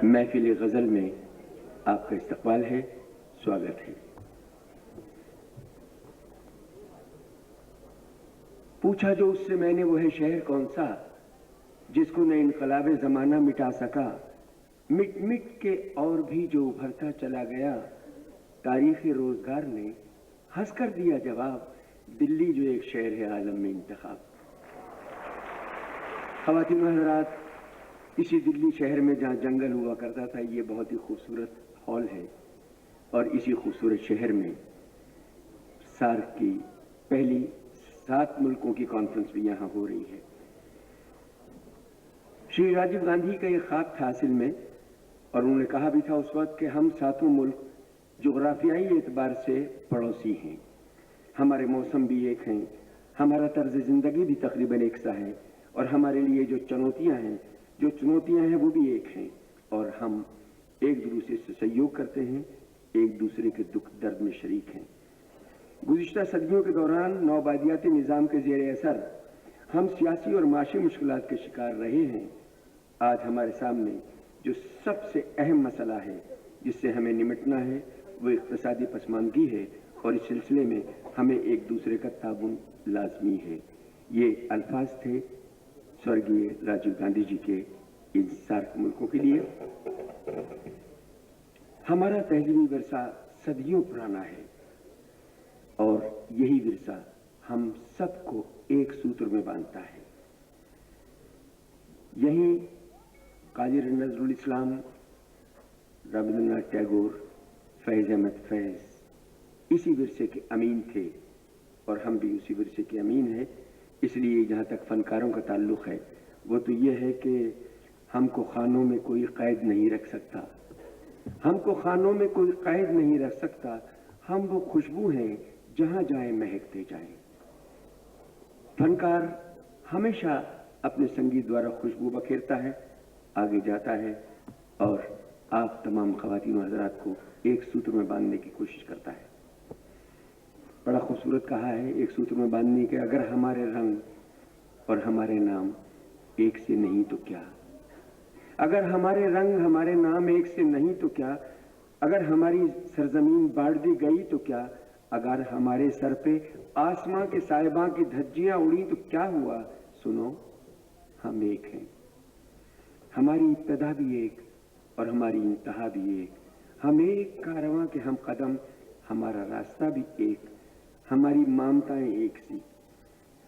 महफिल गज़ल में आपका इस्तकबाल है, स्वागत है। पूछा जो उससे मैंने वो है शहर कौन सा जिसको न इनकलाबे ज़माना मिटा सका, मिट मिट के और भी जो उभरता चला गया, तारीख़ रोज़गार ने हंस कर दिया जवाब, दिल्ली जो एक शहर है आलम में इंतखाब। ख़वातीन व हज़रात, इसी दिल्ली शहर में जहाँ जंगल हुआ करता था, ये बहुत ही खूबसूरत हॉल है और इसी खूबसूरत शहर में सार्क की पहली 7 मुल्कों की कॉन्फ्रेंस भी यहाँ हो रही है। श्री राजीव गांधी का ये ख्वाब था असल में, और उन्होंने कहा भी था उस वक्त कि हम 7 मुल्क जोग्राफियाई एतबार से पड़ोसी हैं, हमारे मौसम भी एक हैं, हमारा तर्ज ज़िंदगी भी तकरीबन एक सा है और हमारे लिए जो चुनौतियाँ हैं वो भी एक हैं और हम एक दूसरे से सहयोग करते हैं, एक दूसरे के दुख दर्द में शरीक हैं। गुज़िश्ता सदियों के दौरान नौबादियाती निज़ाम के ज़ेर असर हम सियासी और माशी मुश्किलात के शिकार रहे हैं। आज हमारे सामने जो सबसे अहम मसला है जिससे हमें निमटना है वो इक़्तिसादी पसमानदगी है और इस सिलसिले में हमें एक दूसरे का ताबुन लाजमी है। ये अल्फाज थे स्वर्गीय राजीव गांधी जी के इन सार्क मुल्कों के लिए। हमारा तहजीबी विरसा सदियों पुराना है और यही विरसा हम सबको एक सूत्र में बांधता है। यही काजी नजरुल इस्लाम, रवींद्रनाथ टैगोर, फैज़ अहमद फैज़ इसी विरसे के अमीन थे और हम भी उसी विरसे के अमीन हैं। इसलिए जहाँ तक फनकारों का ताल्लुक़ है वो तो ये है कि हमको खानों में कोई कैद नहीं रख सकता, हमको खानों में कोई कैद नहीं रख सकता, हम वो खुशबू हैं जहाँ जाए महकते जाएं। फनकार हमेशा अपने संगीत द्वारा खुशबू बखेरता है, आगे जाता है और आप तमाम ख़वातीन व हज़रात को एक सूत्र में बांधने की कोशिश करता है। बड़ा खूबसूरत कहा है एक सूत्र में बांधने के, अगर हमारे रंग और हमारे नाम एक से नहीं तो क्या, अगर हमारे रंग हमारे नाम एक से नहीं तो क्या, अगर हमारी सरजमीन बांट दी गई तो क्या, अगर हमारे सर पे आसमां के साहिबां की धज्जियां उड़ी तो क्या हुआ, सुनो हम एक हैं, हमारी इब्तदा भी एक और हमारी इंतहा भी एक, हम एक कारवां के हम कदम, हमारा रास्ता भी एक, हमारी मामताएं एक सी,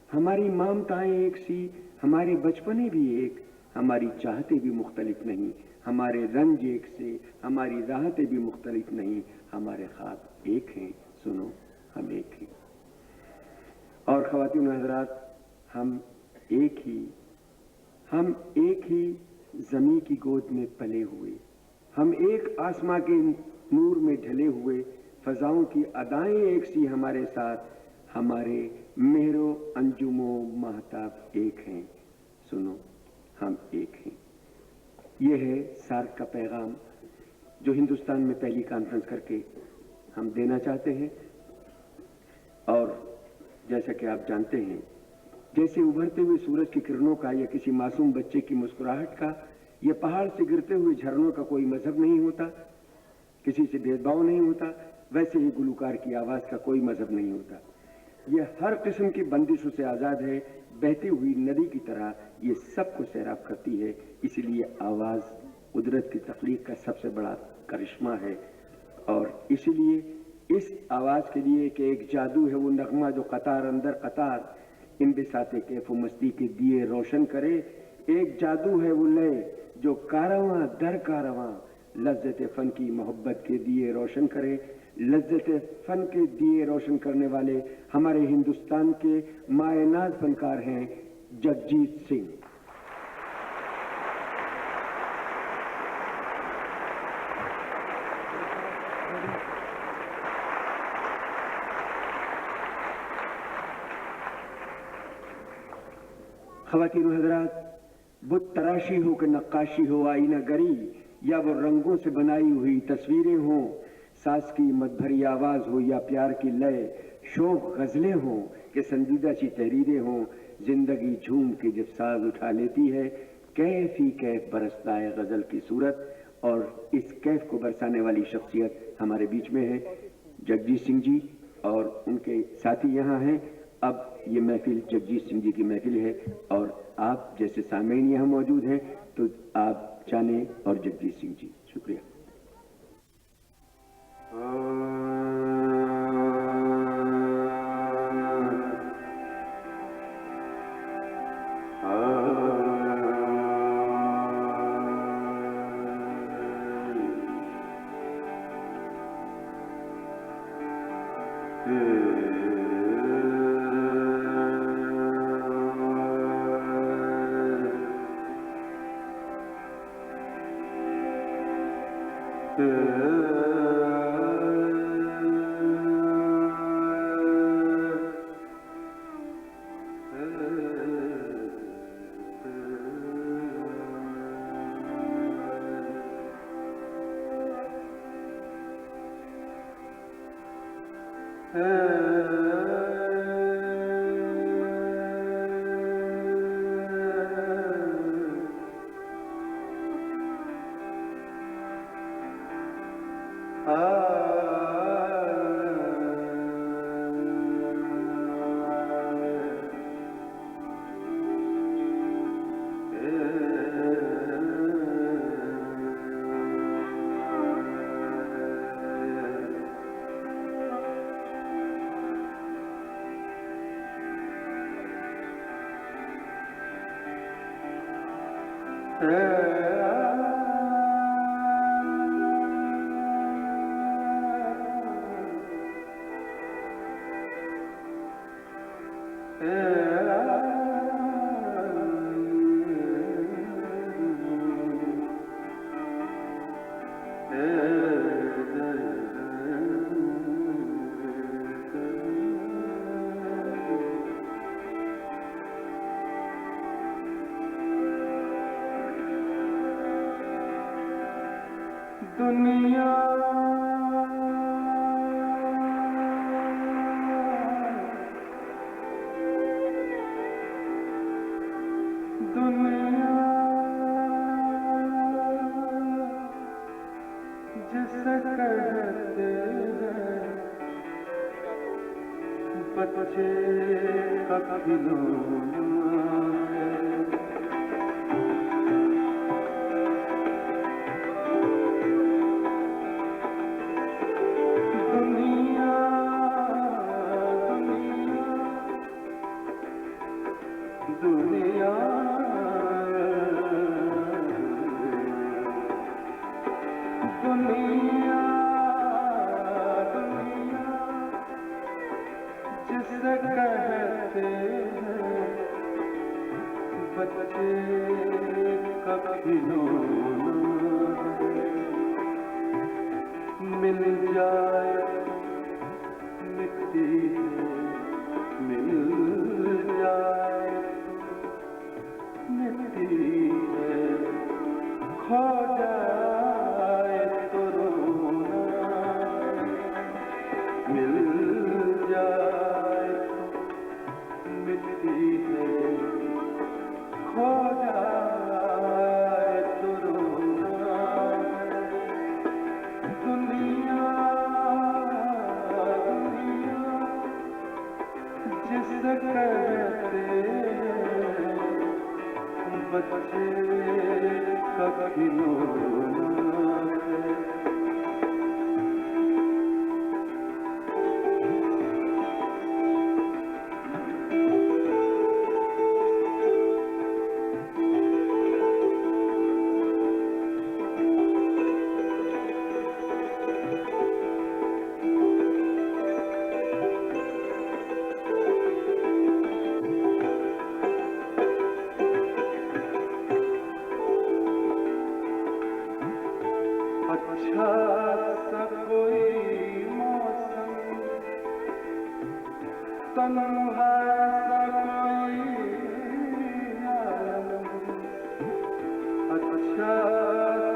हमारी मामताएं एक सी, हमारे बचपने भी एक, हमारी चाहते भी मुख्तलिफ नहीं, हमारे रंज एक से, हमारी राहतें भी मुख्तलिफ नहीं, हमारे ख्वाब एक हैं, सुनो हम एक हैं। और ख़वातीन व हज़रात, हम एक ही ज़मीं की गोद में पले हुए, हम एक आसमां के नूर में ढले हुए, फ़ज़ाओं की अदाएं एक सी हमारे साथ, हमारे मेहरो अंजुमो महताब एक हैं, सुनो हम एक हैं। ये है सार्क का पैगाम जो हिंदुस्तान में पहली कॉन्फ्रेंस करके हम देना चाहते हैं। और जैसा कि आप जानते हैं, जैसे उभरते हुए सूरज की किरणों का या किसी मासूम बच्चे की मुस्कुराहट का या पहाड़ से गिरते हुए झरनों का कोई मजहब नहीं होता, किसी से भेदभाव नहीं होता, वैसे ही गुलूकार की आवाज़ का कोई मजहब नहीं होता। यह हर किस्म की बंदिशों से आज़ाद है, बहती हुई नदी की तरह ये सबको सैराब करती है। इसलिए आवाज़ कुदरत की तख्लीक का सबसे बड़ा करिश्मा है और इसलिए इस आवाज़ के लिए कि एक जादू है, वो नगमा जो कतार अंदर कतार इन बिसाते कैफ मस्ती के दिए रोशन करे, एक जादू है वो लय जो कारवां दर कारवां लज्जत फ़न की मोहब्बत के दिए रोशन करे। लज्जत फ़न के दिए रोशन करने वाले हमारे हिंदुस्तान के मायनाज फनकार हैं जगजीत सिंह। ख़वातीन व हज़रात, बुत तराशी हो कि नक्काशी हो आईना गरी, या वो रंगों से बनाई हुई तस्वीरें हों, सास की मदभरी आवाज़ हो या प्यार की लय, शोक गज़लें हों कि संजीदा सी तहरीरें हों, जिंदगी झूम के जब साज उठा लेती है, कैफ ही कैफ बरसता है गज़ल की सूरत और इस कैफ को बरसाने वाली शख्सियत हमारे बीच में है, जगजीत सिंह जी, और उनके साथी यहाँ हैं। अब ये महफिल जगजीत सिंह जी की महफिल है और आप जैसे सामईन यहाँ मौजूद हैं, तो आप जाने और जगजीत सिंह जी। शुक्रिया। दुनिया दुनिया जिसे कहते हैं बच्चे का खिलौना है। दुनिया दुनिया दुनिया जिसे कहते हैं बच्चे का खिलौना मिल जाए मिट्टी मिल जाए खो जाए तो रोना, मिल जाए मिट्टी है, खो जाए तो रोना। दुनिया दुनिया जिसे कहते बच्चे का खिलौना है। अच्छा सा कोई मौसम, तन्हा सा कोई आलम, अच्छा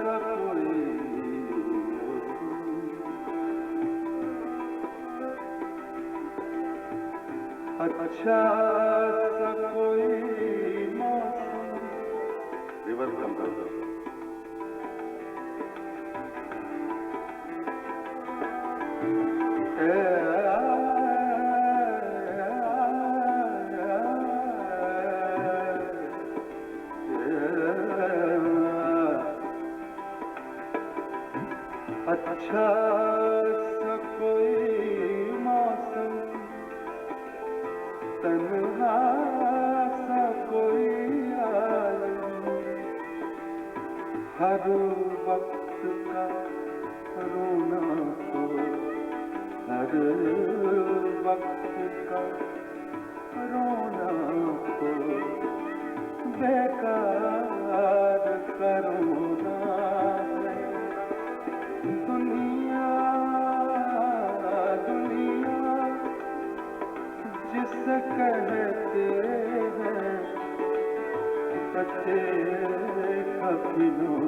सा कोई मौसम, अच्छा सा कोई मौसम। रिवर्स कम कर दो। हर वक्त का रोना तो हर वक्त का रोना तो बेकार करोना है। दुनिया दुनिया जिसे कहते हैं बच्चे खिलौना।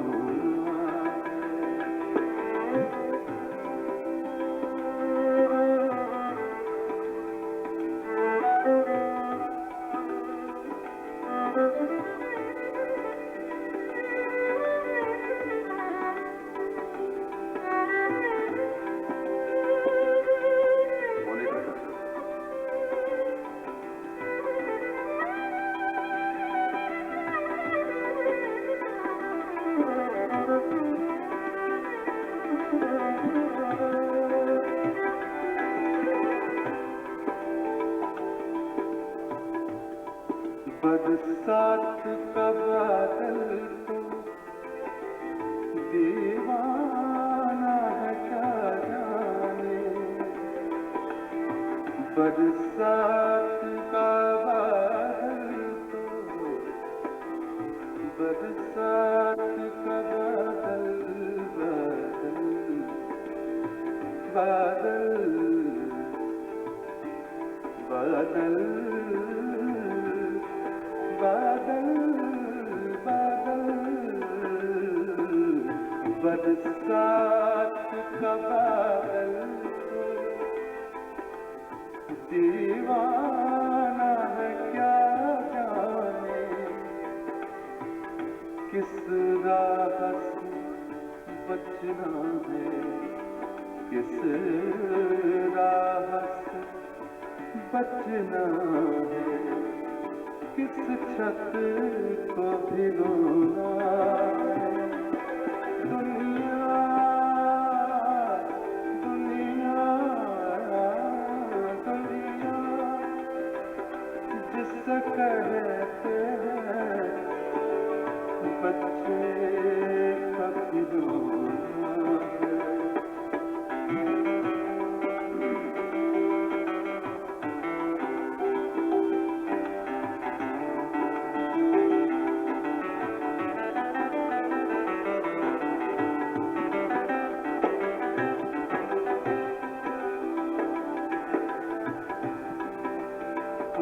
बरसात का बादल तो दीवाना है क्या जाने। बरसात का बादल तो बरसात का बादल बादल बादल बादल बादल बरसात का बादल तो दीवाना है क्या जाने। किस राह से बचना है किस राह से बचना है। किस छत को भिगोना है। दुनिया दुनिया दुनिया जिसे कहते हैं बच्चे का भिगोना है।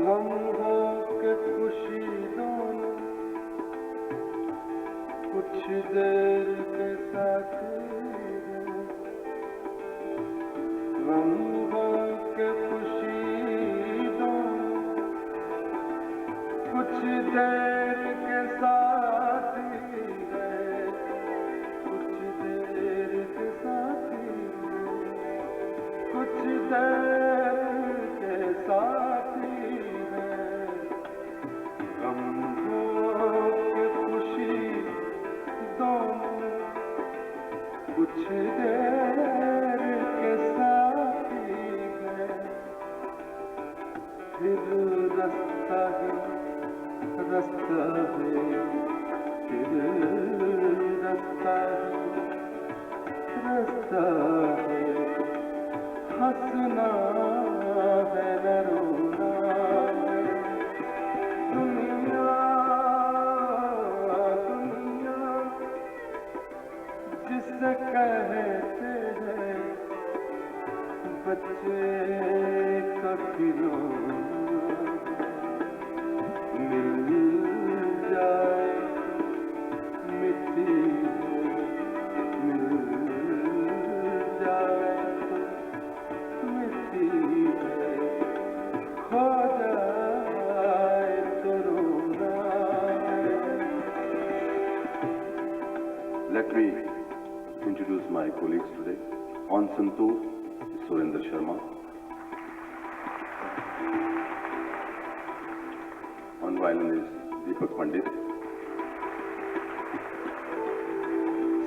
गम हो के खुशी दोनों कुछ देर के साथ हैं। गम हो के खुशी दोनों कुछ देर के साथ है। कुछ देर के साथ कुछ देर के साथ कुछ देर के साथी है। फिर रास्ता है रास्ता है फिर रास्ता है रास्ता है। हंसना है न रोना है। दुनिया दुनिया जिसे कहते हैं बच्चे का खिलौना। मिल जाए मिट्टी मिल जाए तो मिट्टी खो जाए तो रोना है। Let me introduce my colleagues today. On Santoor, Surendra Sharma. On violin is Deepak Pandit.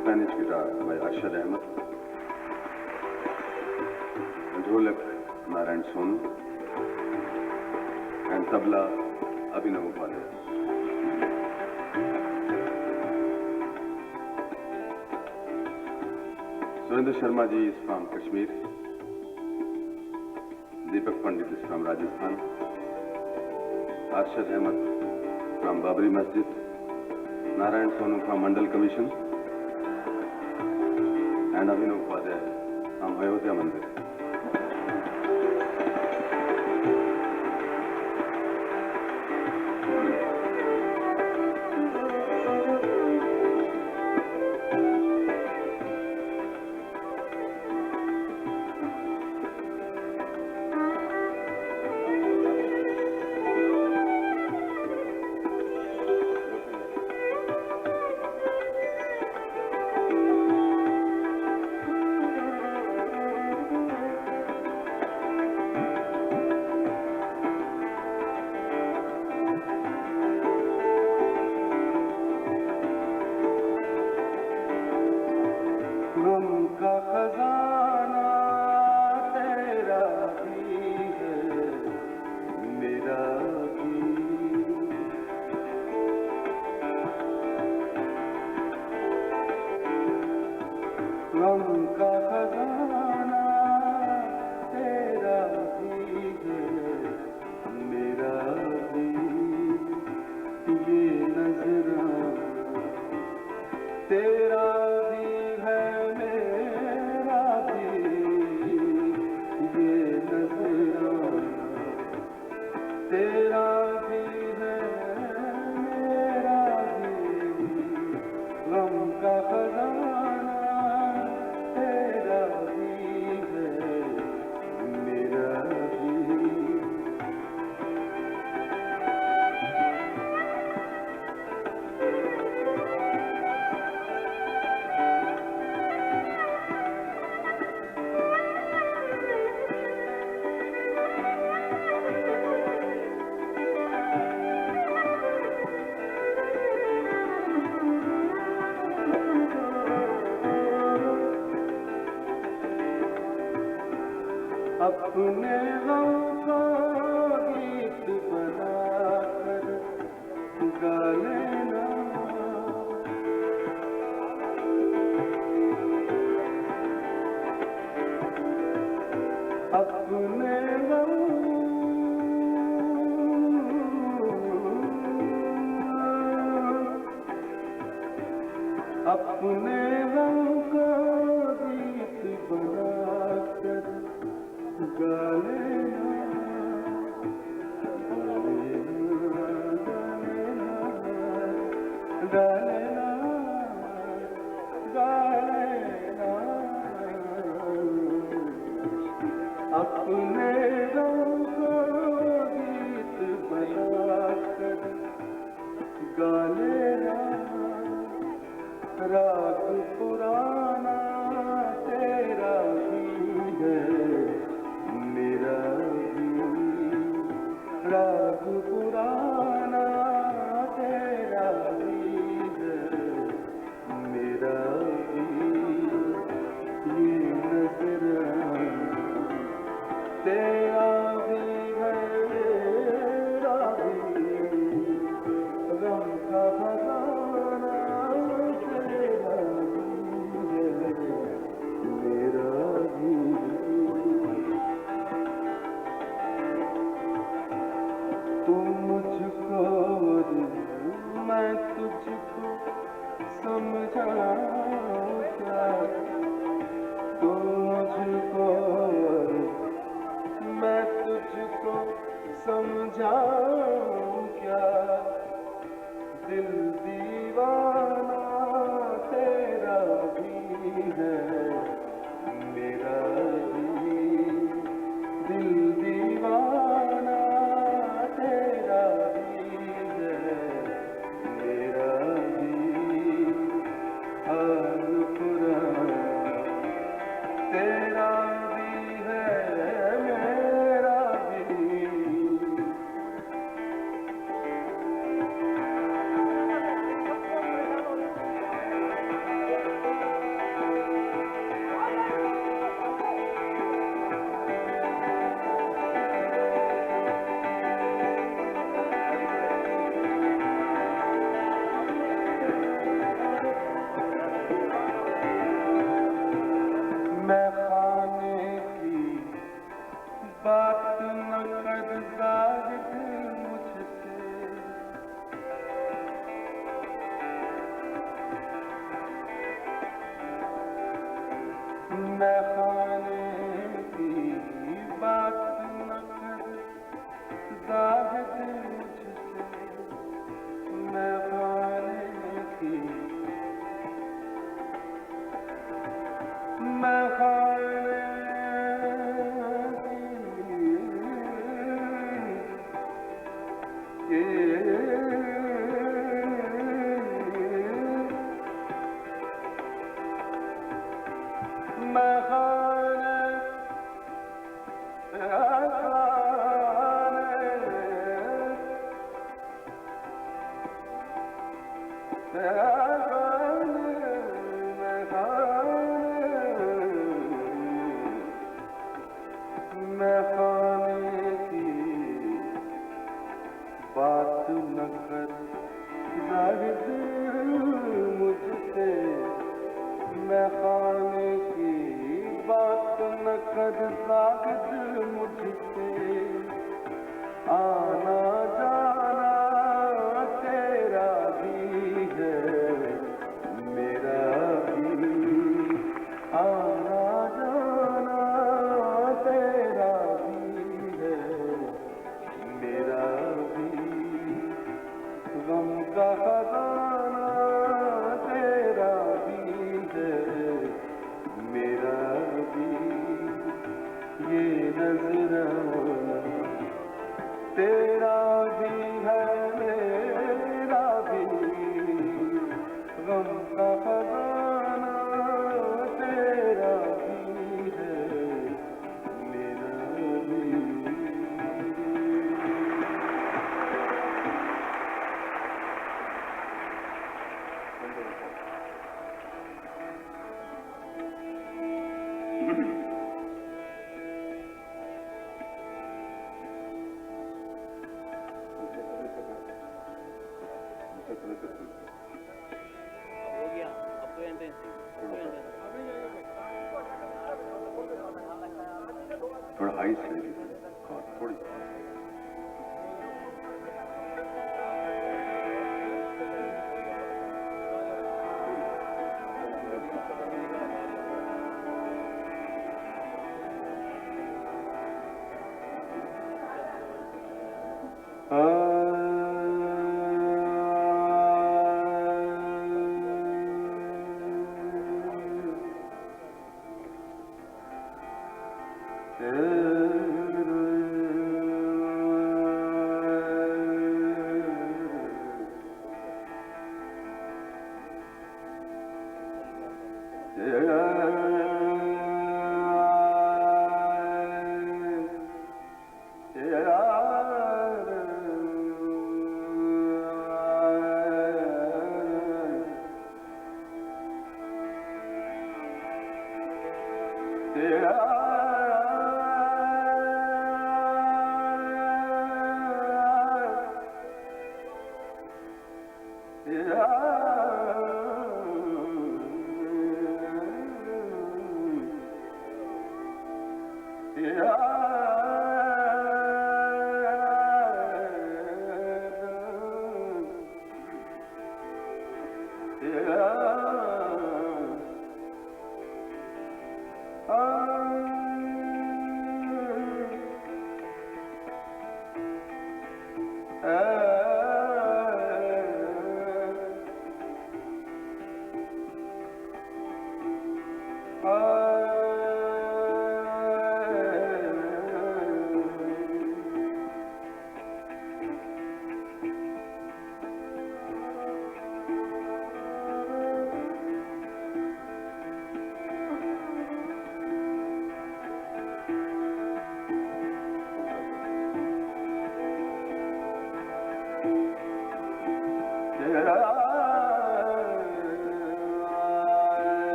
Spanish guitar by Arshad Ahmed. And Dholak Narayan Sonu. And tabla Abhinav Upadhyay. Surendra Sharma ji is from Kashmir. Deepak Pandit is from Rajasthan. Arshad Ahmed from Babri Masjid. Narayan Sonu from Mandal Commission. And Abhinav Upadhyay from Ayodhya Mandir. अपने गम का गीत बनाकर गा लेना, अपने गम अपने गम का गीत बनाकर गा लेना, गा लेना, गा लेना, अपने गम का गीत बनाकर गा लेना, राग पुराना तेरा ही है मेरा भी, राग पुराना तेरा ही है मेरा भी, ये नजराना तेरा भी है मेरा भी, गम का खजाना तेरा भी है मेरा भी। तुम मुझको और मैं तुझको समझाऊं क्या, तुम मुझको और मैं तुझको समझाऊं क्या, दिल दीवाना तेरा भी है मेरा भी, दिल दीवाना तेरा भी है मेरा भी, हाल पुराना तेरा भी है मेरा भी, मैं खाने की बात न कर जाहिद मुझसे, मैं खाने की बात न कर जाहिद मुझसे, आना जाना तेरा भी है मेरा भी, आना जाना तेरा भी है मेरा भी, गम का खजाना तेरा भी है मेरा भी, ये नजराना तेरा भी है मेरा भी, गम का खजाना तेरा भी है मेरा भी। थोड़ा हाई से हाँ थोड़ी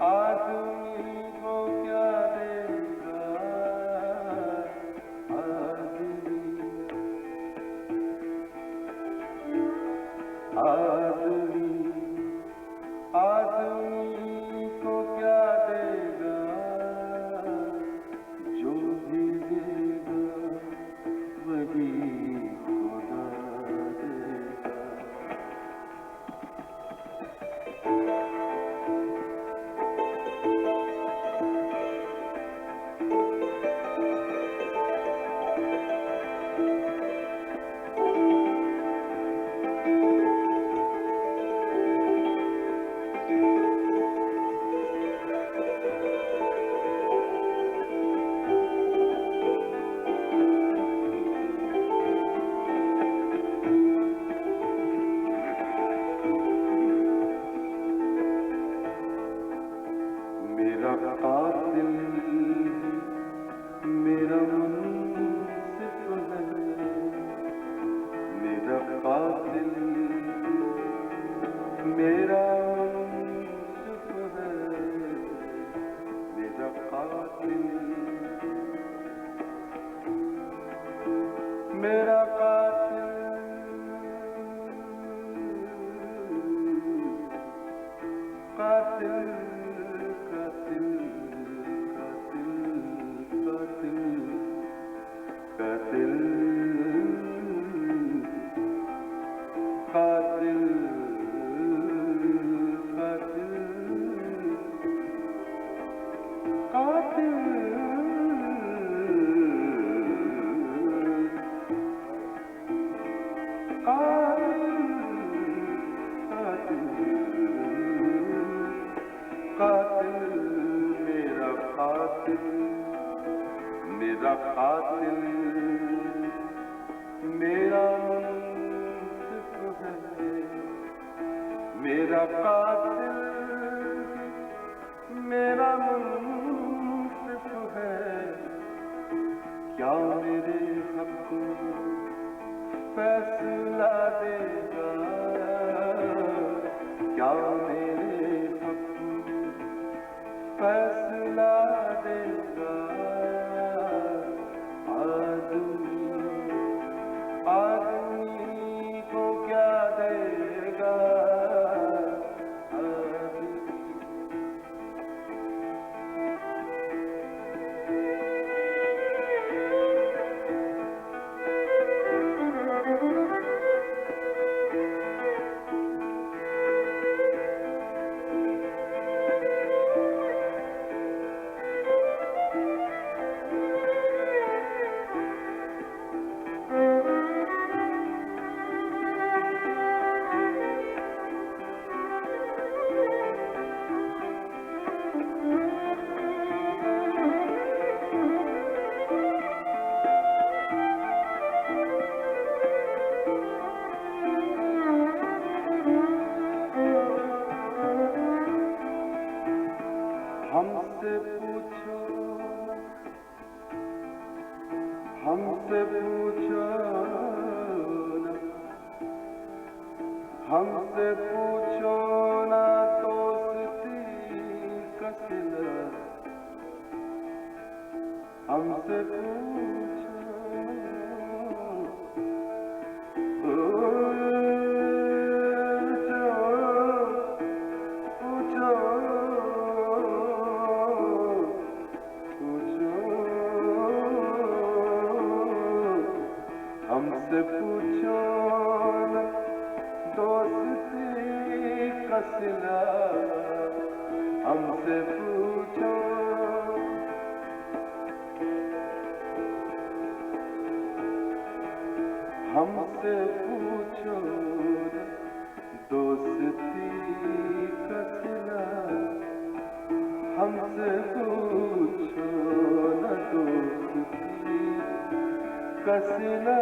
आदमी को क्या मेरा कातिल मेरा मुंसिफ है, मेरा कातिल मेरा मुंसिफ है, मेरा कातिल मेरा कातिल कातिल कातिल कातिल कातिल कातिल कातिल कातिल कातिल मेरा कातिल मेरा कातिल मेरा मुंसिफ है, मेरा कातिल मेरा मुंसिफ है, क्या मेरे हक फैसला देगा, क्या मेरे हक फैसला देगा, आदमी को क्या देगा, हमसे पूछो हमसे पूछो हमसे पूछो ना दोस्ती का सिला, हमसे पूछो हमसे पूछो ना दोस्ती का सिला, हमसे पूछो हमसे पूछो ना दोस्ती का सिला, हमसे पूछो ना दोस्ती का सिला,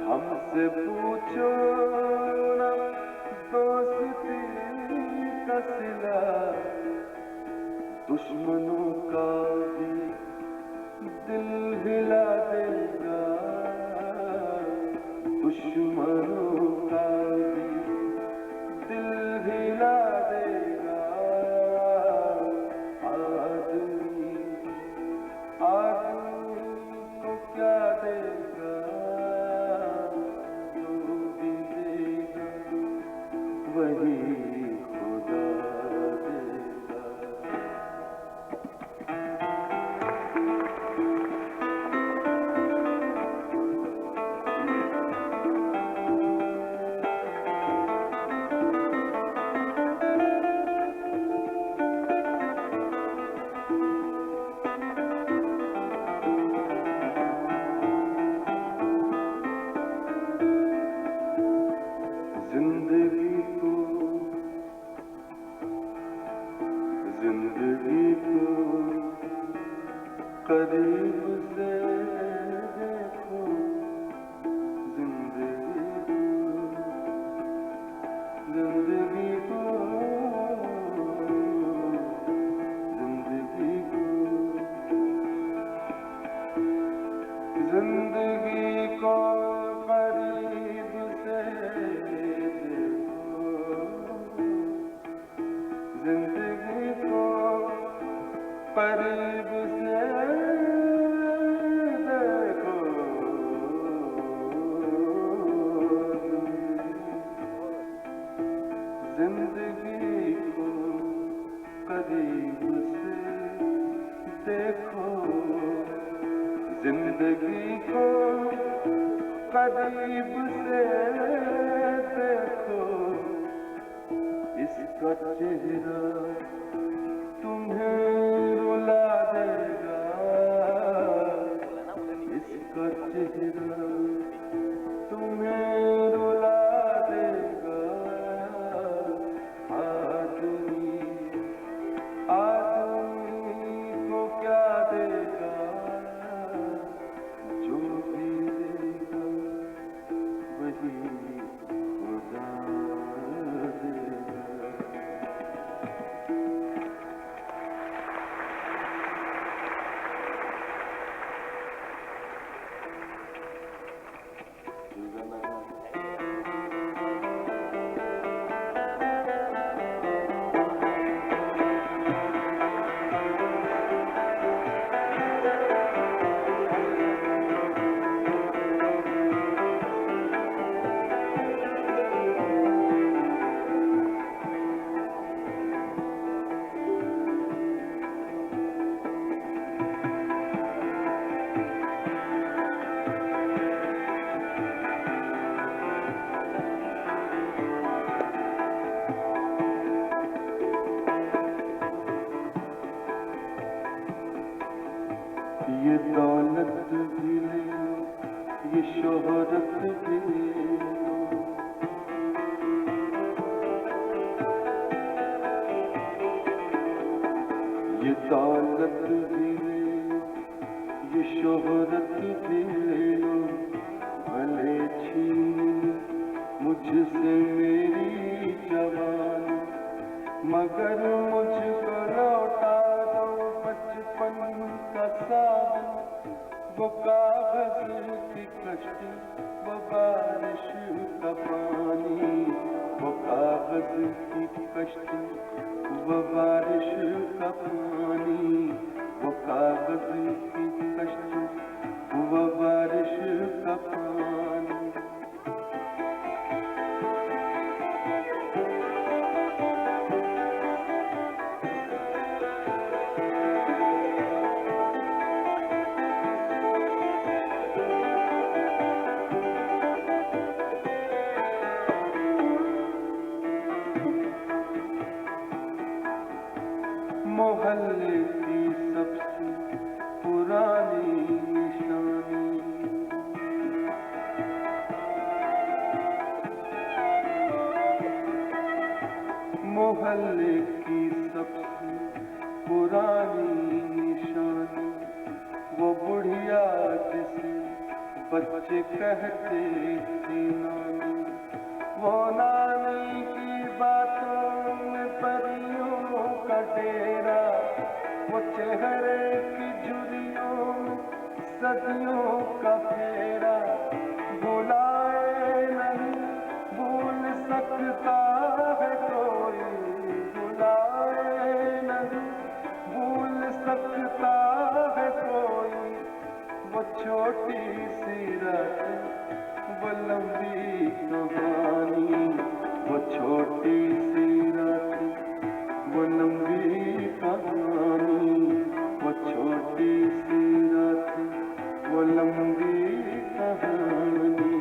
हमसे पूछो ना दोस्ती का सिला, दुश्मनों का भी दिल हिला देगा, दुश्मनों का भी दिल हिला देगा, आदमी आदमी को क्या देगा, जो भी देगा वही खुदा देगा। जिंदगी को करीब से देखो, जिंदगी को करीब से देखो, जिंदगी को करीब से देखो, इसका चेहरा तुम्हें रुला देगा, इसका चेहरा तुम्हें रुला देगा। आदमी को क्या देगा, जो भी देगा वही खुदा देगा। ये दौलत भी ले लो, ये शोहरत भी ले लो, ये दौलत भी ले लो, ये शोहरत भी ले लो, भले छीन मुझसे मेरी जवानी, मगर मुझको लौटा दो बचपन का सावन, वो कागज की कश्ती, वो बारिश का पानी, वो कागज की कश्ती, वो बारिश का पानी, वो कागज की कश्ती, वो बारिश का पानी। मोहल्ले की सबसे पुरानी निशानी, मोहल्ले की सबसे पुरानी निशानी, वो बुढ़िया जिसे बच्चे कहते थे नानी, वो नानी की बातों में परियों का डेरा, वो चेहरे की झुर्रियों में सदियों का फेरा, भुलाए नहीं भूल सकता है कोई, भुलाए नहीं भूल सकता है कोई, वो छोटी सी रात, वो लंबी कहानी, वो छोटी सी रात, वो लंबी कहानी, वो छोटी सी रात, वो लंबी कहानी।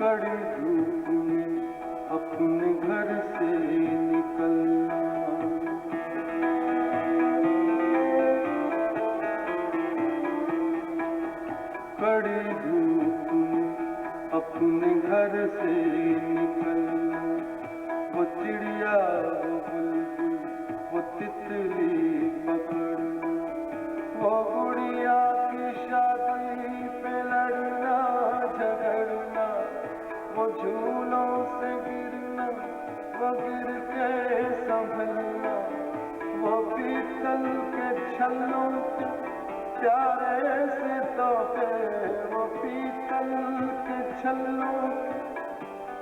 कड़ी धूप में अपने घर से निकलना, कड़ी धूप में अपने घर से निकलना, वो चिड़िया वो बुलबुल वो तितली पकड़ना, वो गुड़िया की शादी पे लड़ना झगड़ना, वो झूलों से गिरना, वो गिर के संभलना, वो पीतल के छल्लों के प्यारे से तोहफे, वो छल्लों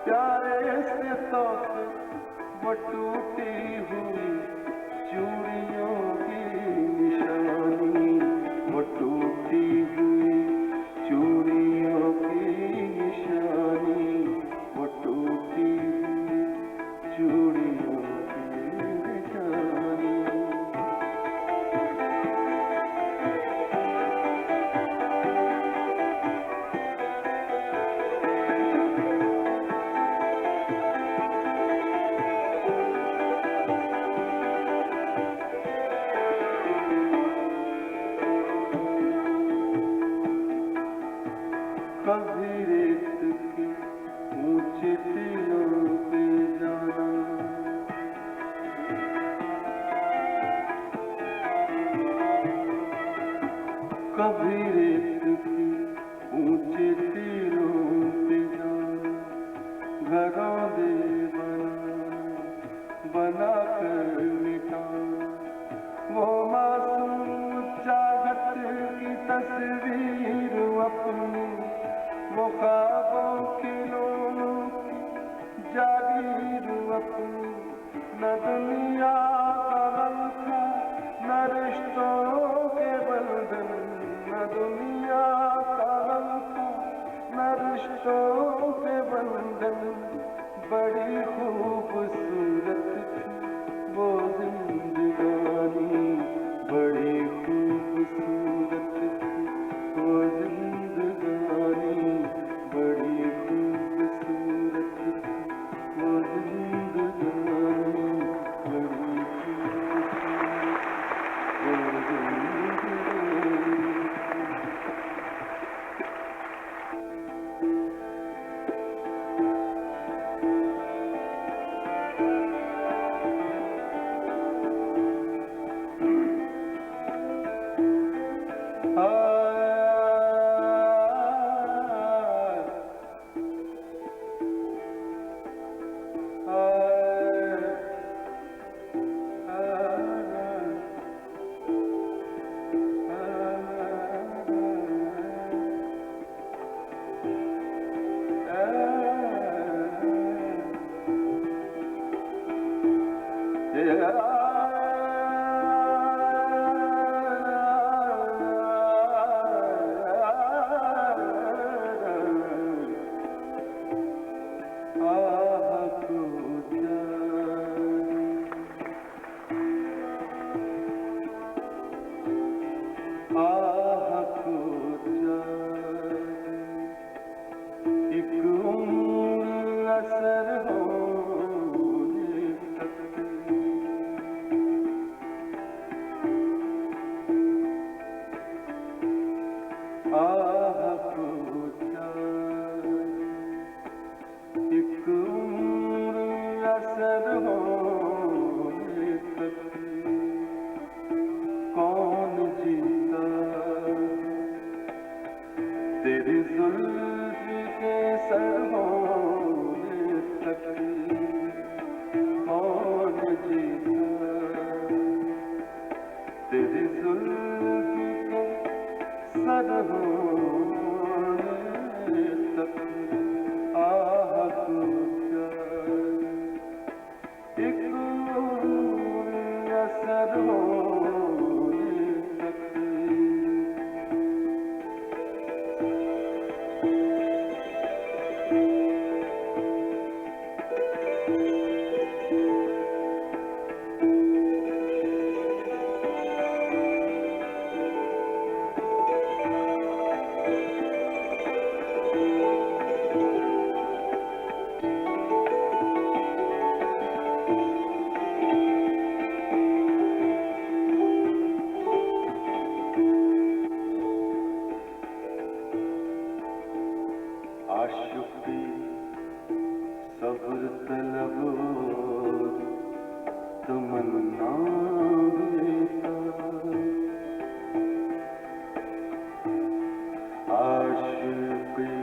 प्यारे से तोते वो टूटी हुई चूड़ियों की निशानी, वो टूटी हुई चूड़ियों की निशानी, वो टूटी हुई चूड़ियों की निशानी। कभी रेत के ऊंचे टीलों पे जाना, कभी रेत के ऊंचे टीलों पे जाना, घरों दे बना कर मिटाना, वो मासूम चाहत की तस्वीर अपनी, वो ख्वाबों की लोगों की जागीर अपनी, न दुनिया का गम था न रिश्तों के बंधन, न दुनिया का गम था न रिश्तों के बंधन, बड़ी खूबसूरत थी वो जिंदगानी, बड़ी खूबसूरत थी वो जिंदगानी, बड़ी खूबसूरत थी वो जिंदगानी, बड़ी खूबसूरत वो जिंदगानी। तेरी जुल्फ के सर होने तक कौन जीता, तेरी जुल्फ के सर होने तक आह तुझा एक असर होने तक। आशिक़ी सब्र तलब तमन्ना बेकार, आशिक़ी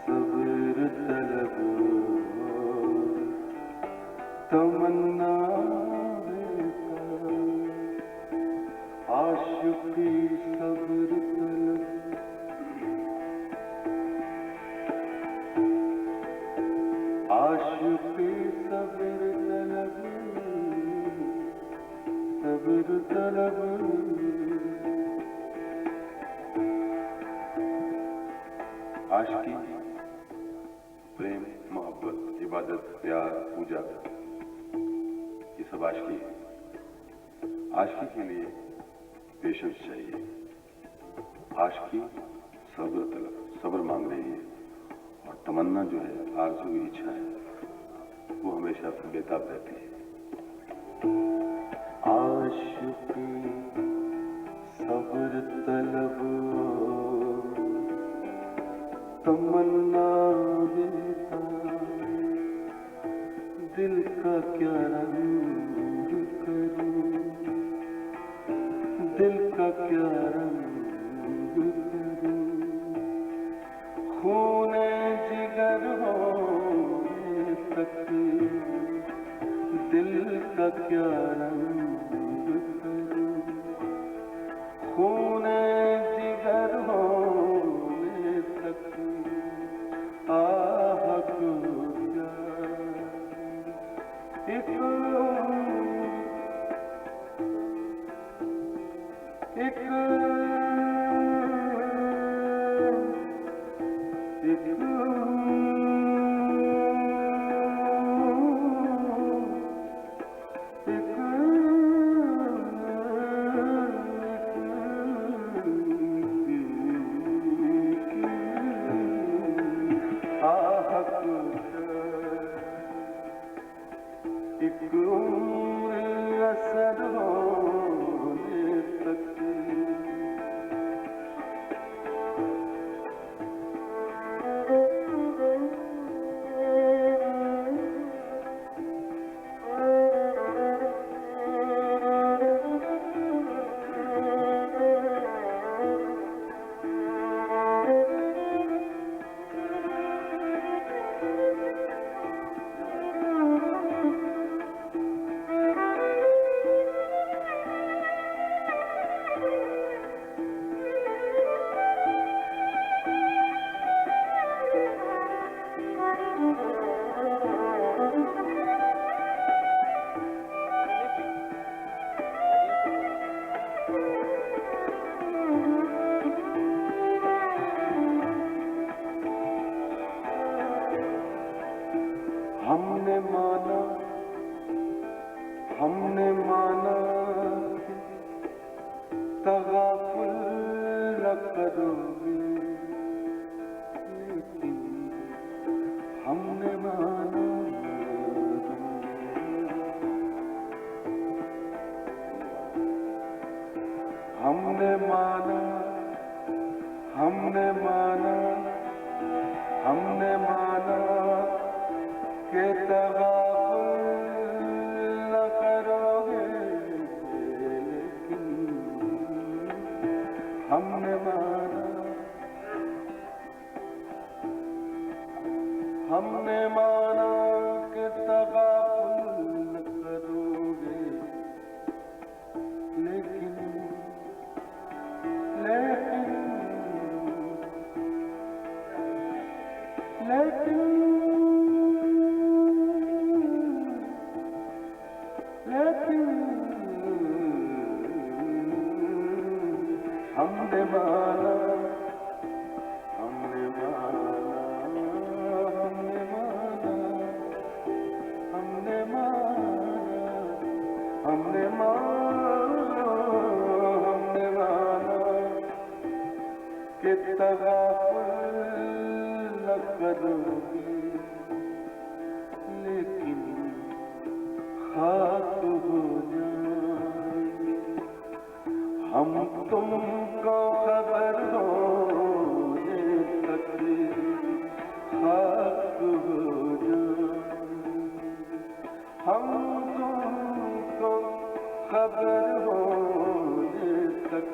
सब्र तलब तमन्ना बेकार, आशिक़ी सब्र तलब आशिकी, प्रेम, मोहब्बत, इबादत, प्यार, पूजा, ये सब आशिकी है। आशिकी के लिए पेशेंस चाहिए। आशिकी सब्र मांग रही है, और तमन्ना जो है, आरज़ू, इच्छा है, वो हमेशा बेताब रहती है। आशिकी सब्र तलब तमन्ना देता, दिल का क्या रंग करूं, दिल का क्या रंग करूं, खूने जिगर होने तक दिल का क्या रंग करूं, खूने जिगर होने तक आह को क्या एक असर होने तक हमने माना तगाफुल न करोगे, लेकिन हमने माना हमने माना हमने माना हमने माना के तगाफुल न करोगे, लेकिन हमने माना कि तगाफुल न करोगे, लेकिन हमने माना हमने माना हमने माना हमने माना हमने माना हमने माना कि तगाफुल न करोगे, लेकिन खाक हो जाएंगे हम तुमको खबर होने तक, खाक हो जाएंगे हम तुमको खबर होने तक।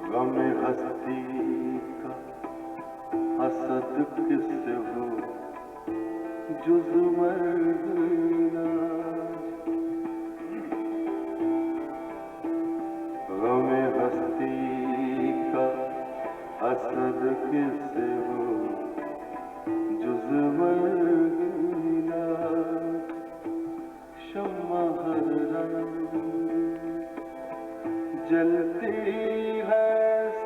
गमे हस्ती का असद किससे हो जुज़ मर्द, असर किसे हो जुज़मर्गिला शम्मा हर रंग जलती है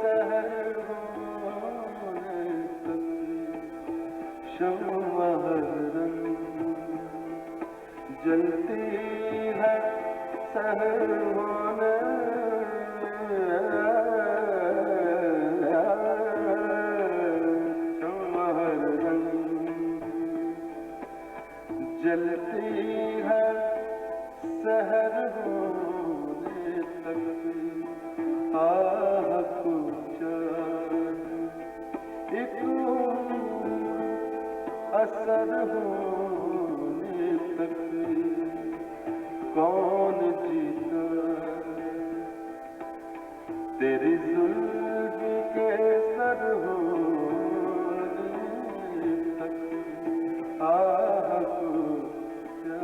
सहर होने तक शम्मा हर रंग जलती है सहर होने जलती है सहर होने तक आह कुचा एक असर होने तक कौन जीता तेरी जुल्फ के सर होने तक आह कुचा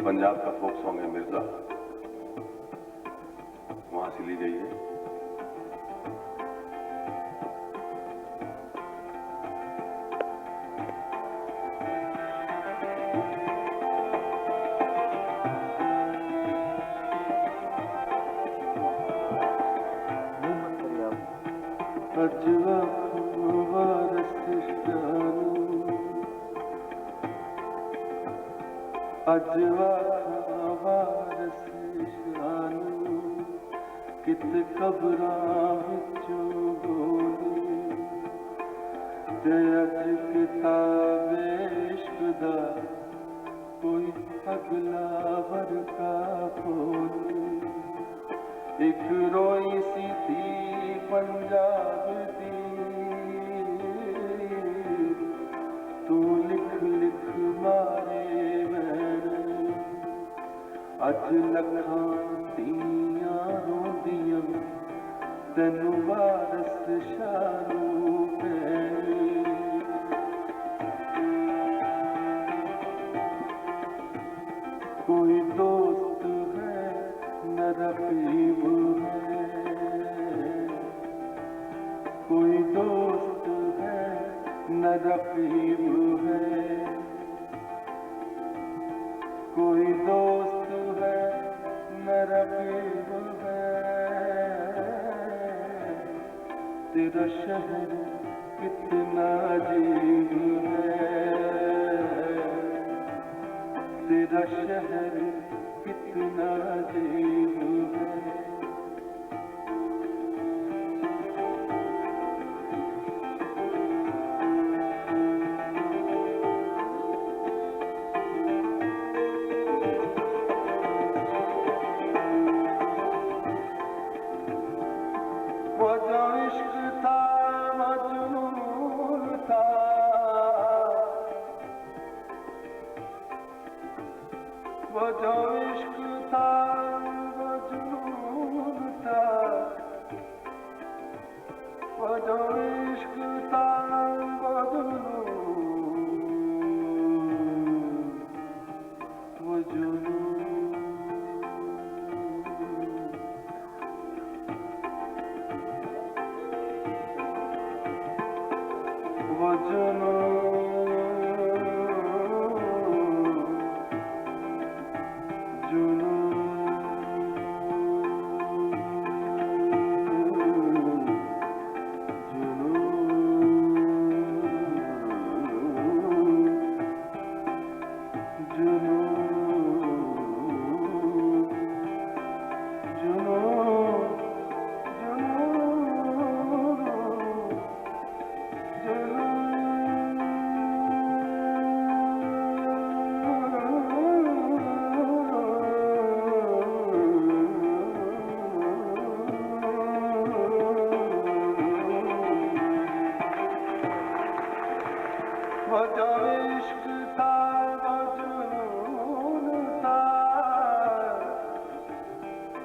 पंजाब का फोक सॉन्ग है मिर्जा, वहां से ली गई है। अजवा अजवा वारसिशानू कित कबरां विचों बोली ते अज किताबे इश्क दा कोई अगला वर्का खोली एक रोई सी थी पंजाब दी तू लिख लिख मारे अज लखां धीआं रोंदियां तैनू वारस शानू पैणी कोई दोस्त है न रकीब है कोई दोस्त है न रकीब है कोई दोस्त है न रकीब है तेरा शहर कितना अजीब है तेरा शहर कितना अजीब है जो इश्क था वो जुनून था, वो जो इश्क था वो जुनून, वो जुनून, वो जुनून, वो जो इश्क था वो जुनून था,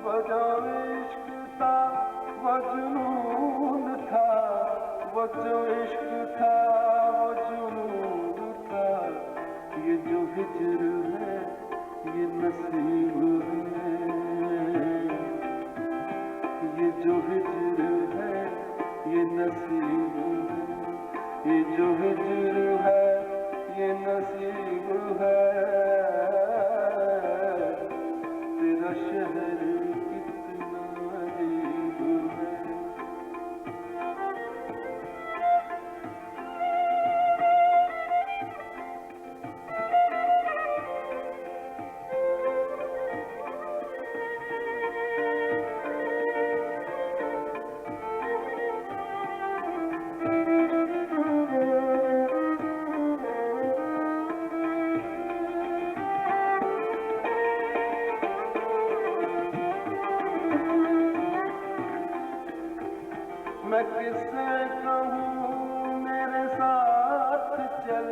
वो जो इश्क था वो जुनून था, वो जो इश्क था वो जुनून था। ये जो हिजर है ये नसीब है, ये जो हिजर है ये नसीब है, ये जो हिजर है ये नसीब है। तेरा शहर कितना अजीब है। मैं किससे कहूँ मेरे साथ चल,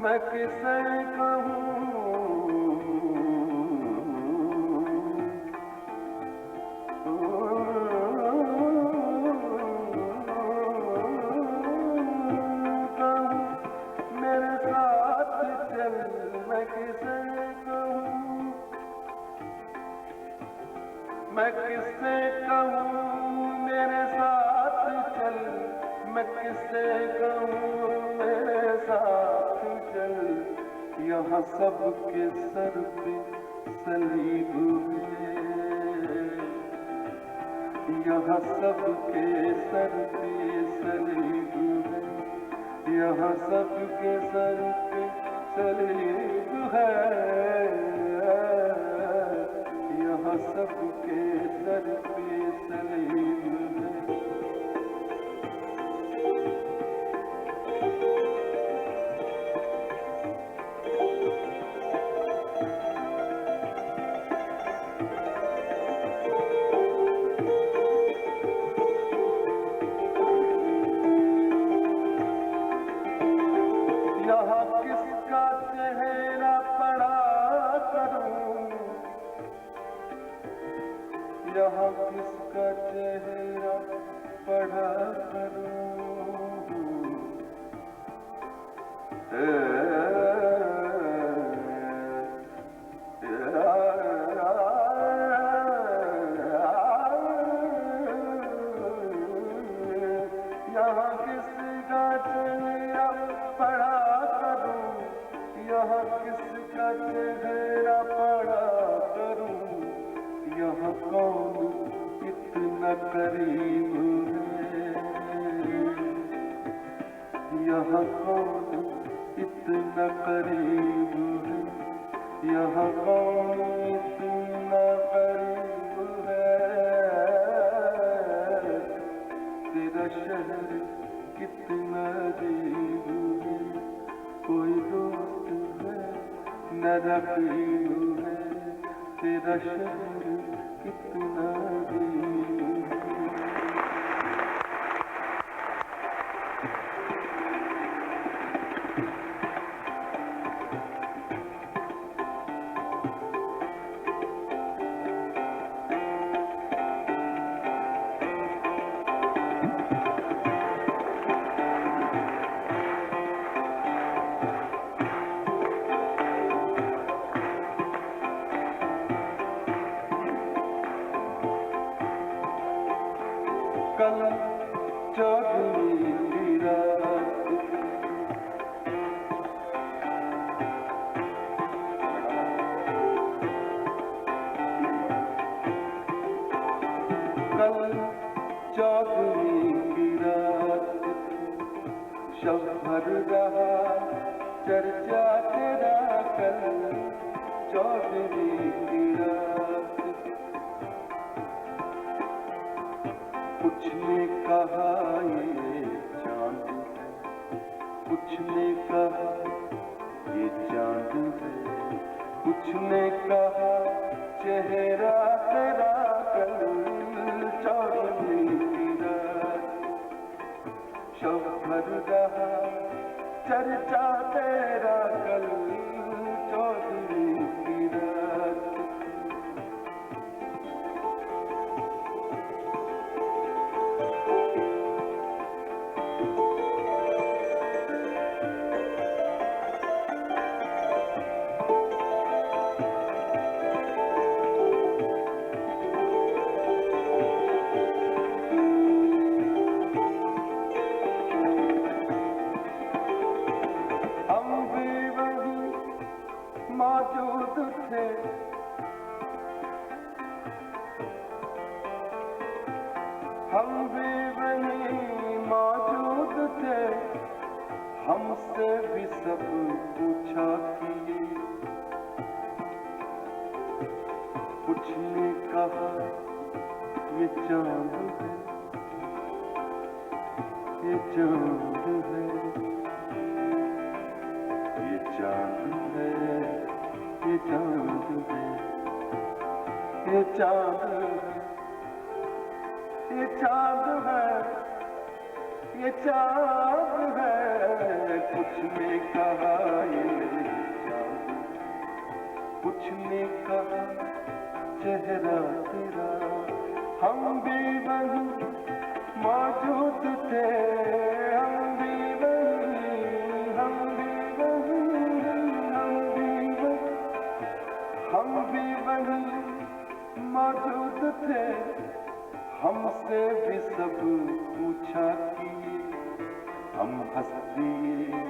मैं किससे कहूँ मेरे साथ चल, मैं किससे कहूँ, मैं किससे कहूँ मेरे साथ चल, मैं किससे कहूँ मेरे साथ चल। यहाँ सबके सर पे सलीब है, यहाँ सबके सर पे सलीब है, यहाँ सबके सर पे सलीब है, यहाँ सबके सर पे सलीब है। यहाँ किसका चेहरा पड़ा करूं, यहाँ किसका चेहरा पड़ा करूं। यहाँ किसका चेहरा पड़ा करूं, यहाँ किसका चेहरा पड़ा करूं। यहाँ कौन इतना करीब है, यहाँ कौन इतना करीब है, यहाँ कौन इतना करीब है। तेरा शहर कितना अजीब है, कोई दोस्त है न रकीब है। तेरा शहर कितना अजीब है। कल चौदहवीं की रात कल चौदहवीं की रात शव भर रहा चर्चा तेरा कल चौदहवीं की रात कुछ ने कहा ये चांद है कुछ ने कहा ये चांद है कुछ ने कहा चेहरा तेरा कल चौदहवीं की रात शव भर रहा चर्चा तेरा कल चौदहवीं की रात मौजूद थे हम भी वहीं मौजूद थे हमसे भी सब पूछा किए कुछ ने कहा ये चांद है ये चांद है ये चांद है ये चांद है ये चांद है ये चांद है ये चांद है कुछ ने कहा ये चांद कुछ ने कहा चेहरा तेरा हम भी वहीं मौजूद थे हम भी वहीं हम भी वहीं मौजूद थे हमसे भी सब पूछा किए हम हंस दिए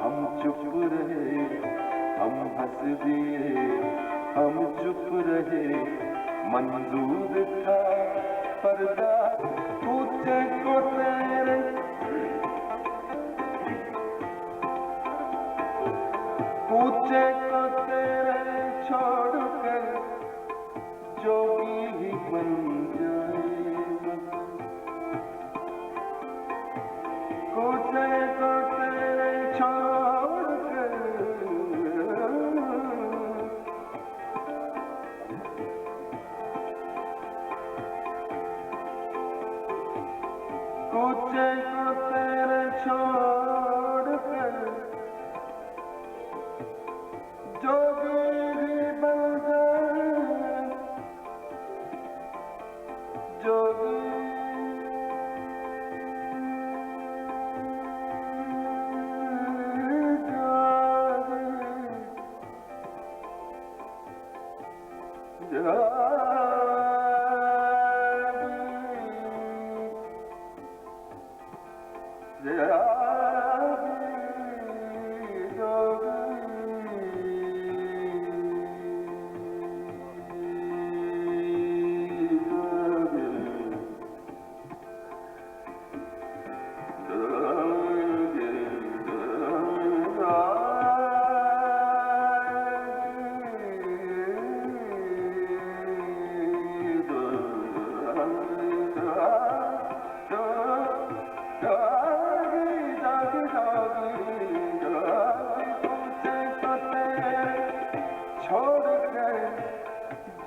हम चुप रहे हम हंस दिए हम चुप रहे मंजूर था पर्दा पूछे को तेरे पूछे को तेरे छोड़कर जोगी ही बन जाए पूछे को तेरे छोड़कर पूछे को तेरे छोड़कर जोगी ही बन जाए जोगी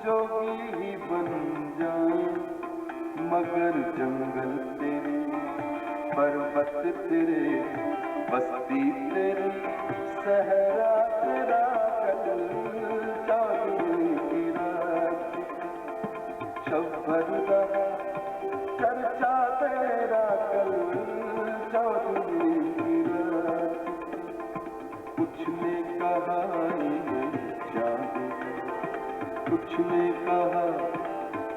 जोगी ही बन जाए मगर जंगल तेरे पर्वत तेरे बस्ती तेरी सहरा तेरा कल चौदहवीं की रात शव भर रहा चर्चा तेरा कल चौदहवीं की रात कुछ ने कहा ये चांद है कुछ ने कहा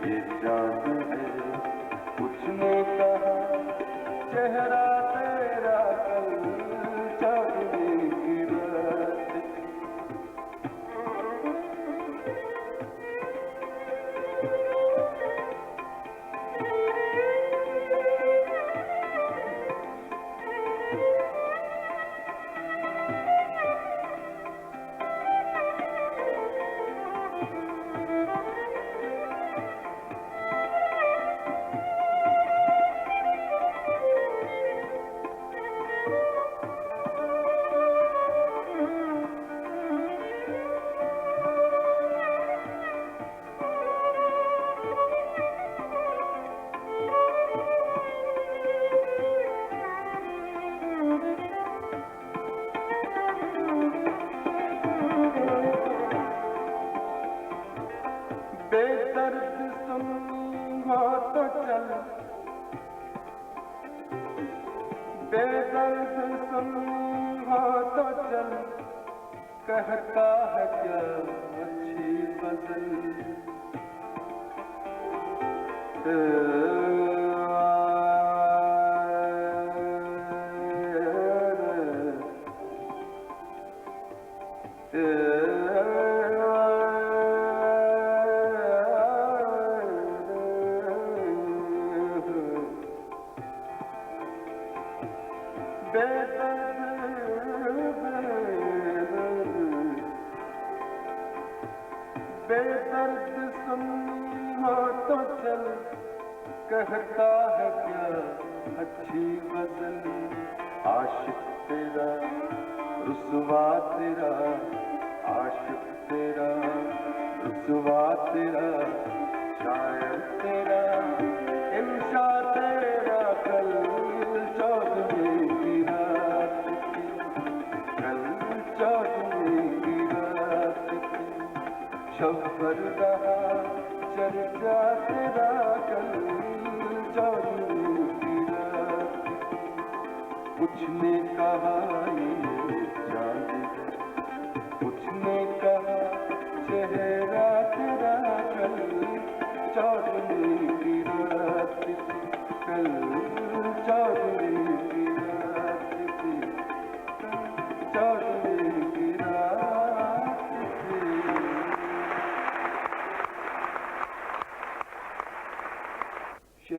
ये चांद है कुछ ने सुननी हो तो चल, कहता है क्या अच्छी गजल। बेदर्द सुननी हो तो चल, कहता है क्या अच्छी गजल। आशिक तेरा रुसवा तेरा, आशिक तेरा रुसवा तेरा, शायर तेरा इंशा तेरा। कल चौदहवीं की रात की, कल चौदहवीं की रात की, शब्बर रहा चर्चा तेरा। कल चौदहवीं की रात की, कुछ ने कहा